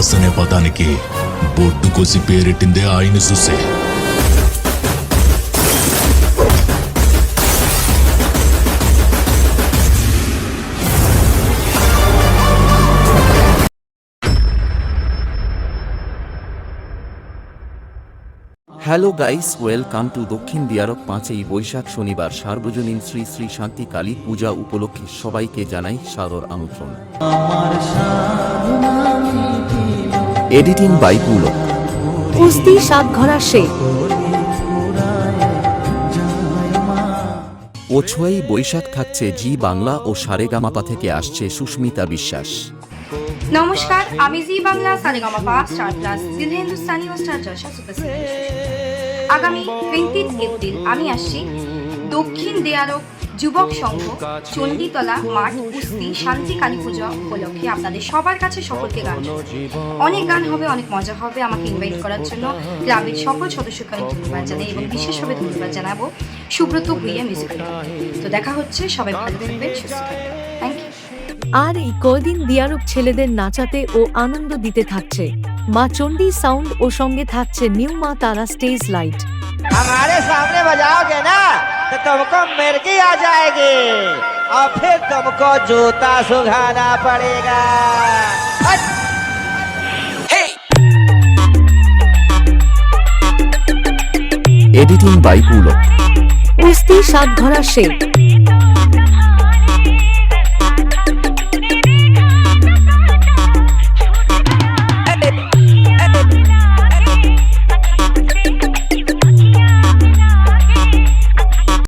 Boss అనే పదానికి బొడ్డు కోసి పేరెట్టిందే ఆయన చూసే. হ্যালো গাইস, ওয়েলকাম টু দক্ষিণ দিয়ারক। 5ই বৈশাখ শনিবার সার্বজনীন শ্রী শ্রী শান্তি কালী পূজা উপলক্ষে সবাইকে জানাই সাদর আমন্ত্রণ। Editing by Pulak. কুস্তি সাতঘরা শেখ ও 6ই বৈশাখ থাকছে জি বাংলা ও সারেগামাপা থেকে আসছে সুস্মিতা বিশ্বাস। নমস্কার, আমি জি বাংলা সারেগামাপা স্টার প্লাস সিনে হিন্দুস্তানি ও স্টার জলসা সুপারস্টার। আগামী 20 এপ্রিল আমি আসছি দক্ষিণ দিয়ারক যুবক সংঘ চণ্ডীতলা মাঠ কুস্তি শান্তি কালী পূজা উপলক্ষে আপনাদের সবার কাছে সকলকে গান, অনেক গান হবে, অনেক মজা হবে। আমাকে ইনভাইট করার জন্য ক্লাবের সকল সদস্যকে আমি ধন্যবাদ জানাই এবং বিশেষভাবে ধন্যবাদ জানাবো সুব্রত ভুইয়া মিউজিক্যাল। তো দেখা হচ্ছে, সবাই ভালো থাকবেন, সুস্থ থাকবেন। Thank you. আর এই কয়দিন দিয়ারক ছেলেদের নাচাতে ও আনন্দ দিতে থাকছে মা চণ্ডী সাউন্ড ও সঙ্গে থাকছে নিউ মা তারা স্টেজ লাইট। हमारे सामने बजाओगे ना तो तुमको मिर्गी आ जाएगी और फिर तुमको जूता सुखाना पड़ेगा। Editing by Pulak. কুস্তি সাতঘরা শেখ।